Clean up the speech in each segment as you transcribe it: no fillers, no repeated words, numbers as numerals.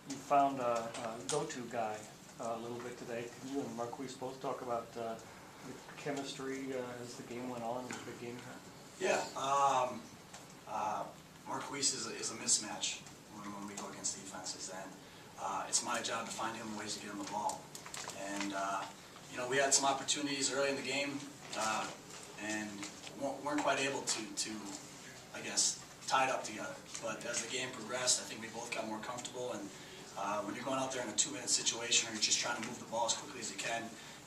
you found a go-to guy a little bit today. Can you and Marquise both talk about the chemistry as the game went on in the big game here? Yeah, Marquise is a mismatch when we go against defenses, and it's my job to find him ways to get him the ball. And you know, we had some opportunities early in the game, and weren't quite able to, I guess, tie it up together. But as the game progressed, I think we both got more comfortable. And when you're going out there in a 2-minute situation, or you're just trying to move the ball as quickly as you can,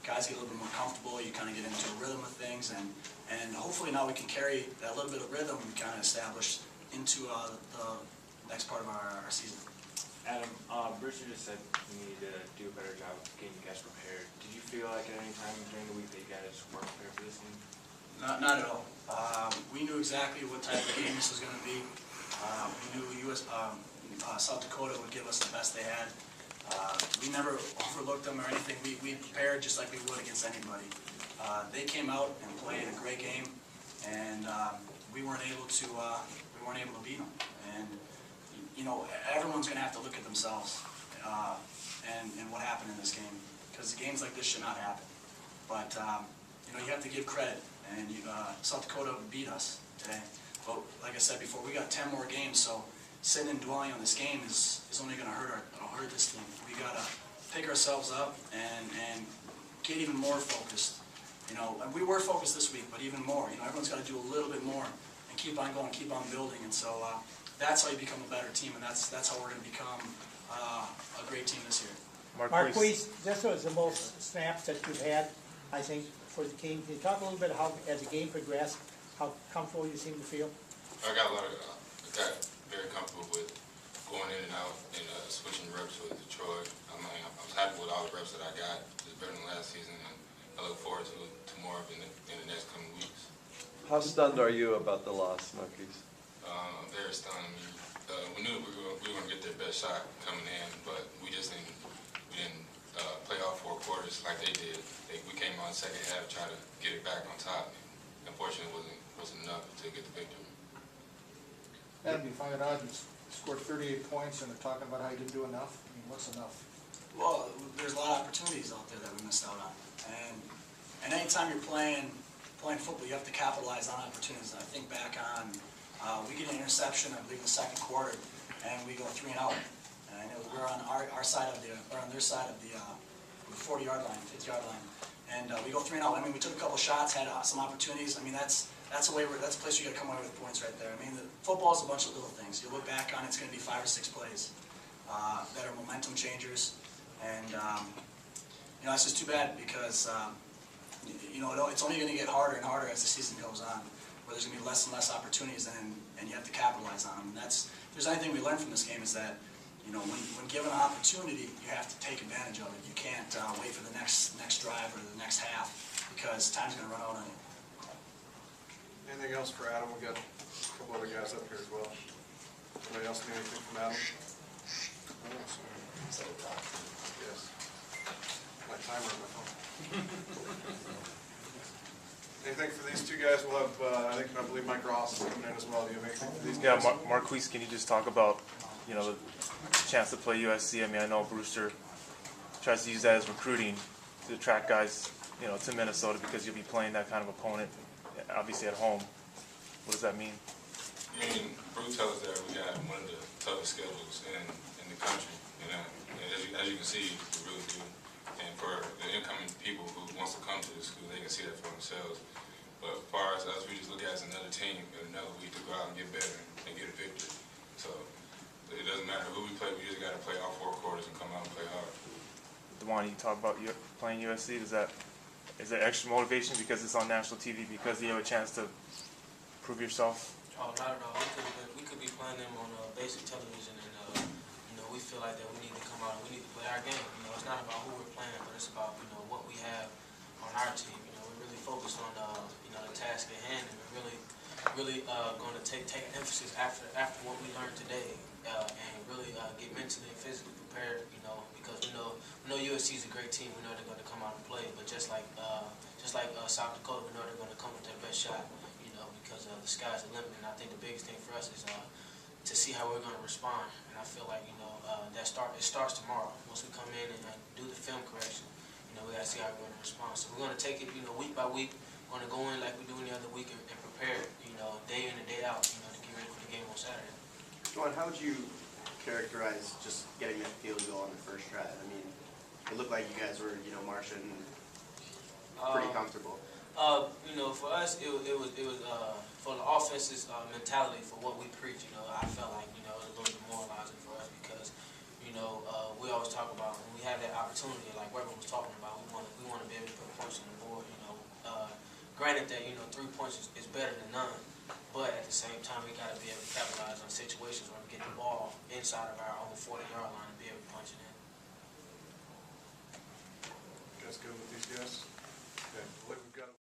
guys get a little bit more comfortable. You kind of get into a rhythm of things, and hopefully now we can carry that little bit of rhythm we kind of established into the next part of our season. Adam, Brewster just said you need to do a better job of getting you guys prepared. Did you feel like at any time during the week that you guys weren't prepared for this game? Not at all. We knew exactly what type of game this was going to be. We knew South Dakota would give us the best they had. We never overlooked them or anything. We prepared just like we would against anybody. They came out and played a great game, and we weren't able to beat them. And you know, everyone's going to have to look at themselves and what happened in this game, because games like this should not happen. But you know, you have to give credit, and South Dakota beat us today. But like I said before, we got 10 more games, so sitting and dwelling on this game is only going to hurt this team. We got to pick ourselves up and get even more focused. You know, and we were focused this week, but even more. You know, everyone's got to do a little bit more and keep on going, keep on building. And so that's how you become a better team, and that's how we're going to become a great team this year. Marquise, this was the most snaps that you've had, I think, for the team. Can you talk a little bit how, as the game progressed, how comfortable you seem to feel? I got very comfortable with going in and out and switching reps with Detroit. I was happy with all the reps that I got. It's better than last season, and I look forward to more of it in the next coming weeks. How stunned are you about the loss, Marquise? I'm very stunned. I mean, we knew we were going to get their best shot coming in, but we didn't play all 4 quarters like they did. We came on second half, try to get it back on top. Unfortunately, it wasn't enough to get the victory. Adam, you find it odd you scored 38 points and they're talking about how you didn't do enough? I mean, what's enough? Well, there's a lot of opportunities out there that we missed out on, and anytime you're playing football, you have to capitalize on opportunities. And I think back on, we get an interception, I believe, in the second quarter, and we go 3 and out, and we're on our side of on their side of the 40-yard line, 50-yard line, and we go 3 and out. I mean, we took a couple shots, had some opportunities. I mean, that's a place you got to come away with points right there. I mean, football is a bunch of little things. You look back on it, it's going to be 5 or 6 plays that are momentum changers, and you know, it's just too bad because you know, it's only going to get harder and harder as the season goes on, where there's going to be less and less opportunities, and you have to capitalize on them. And if there's anything we learned from this game, is that, you know, when given an opportunity, you have to take advantage of it. You can't wait for the next drive or the next half, because time's going to run out on you. Anything else for Adam? We got a couple other guys up here as well. Anybody else need anything from Adam? Yes. My timer on my phone. Anything for these two guys? We'll have, I believe Mike Ross is coming in as well. Do you have anything for these guys? Yeah, Marquise, can you just talk about, you know, the chance to play USC? I mean, I know Brewster tries to use that as recruiting to attract guys, you know, to Minnesota, because you'll be playing that kind of opponent, obviously at home. What does that mean? I mean, Bruce tells us that we got one of the toughest schedules in the country. You know, and as you can see, we really do. And for the incoming people who wants to come to the school, they can see that for themselves. But as far as us, we just look at it as another team and another week to go out and get better and get a victory. So it doesn't matter who we play, we just got to play all 4 quarters and come out and play hard. DeJuan, you talk about playing USC. Is there extra motivation because it's on national TV, because you have a chance to prove yourself? Oh, not at all. We could be playing them on basic television, and you know, we feel like that we need to come out and we need to play our game. You know, it's not about who we're playing, but it's about, you know, what we have on our team. You know, we're really focused on you know, the task at hand, and we're really going to take emphasis after what we learned today, and really get mentally and physically prepared. You know, because we know USC is a great team. We know they're going to come out and play, but just like South Dakota, we know they're going to come with their best shot. You know, because the sky's the limit, and I think the biggest thing for us is to see how we're going to respond. And I feel like, it starts tomorrow. Once we come in and do the film correction, we got to see how we're going to respond. So we're going to take it, week by week. We're going to go in like we do any other week and prepare, day in and day out, to get ready for the game on Saturday. Juan, how would you characterize just getting that field goal on the first drive? I mean, it looked like you guys were, marching pretty comfortable. For us, it was for the offense's mentality for what we preach. I felt like it was a little demoralizing for us because we always talk about when we have that opportunity, like Weber was talking about, we want to be able to put points on the board. Granted that 3 points is better than none, but at the same time we got to be able to capitalize on situations where we get the ball inside of our own 40-yard line and be able to punch it in. You guys good with these guys? Okay, we've got.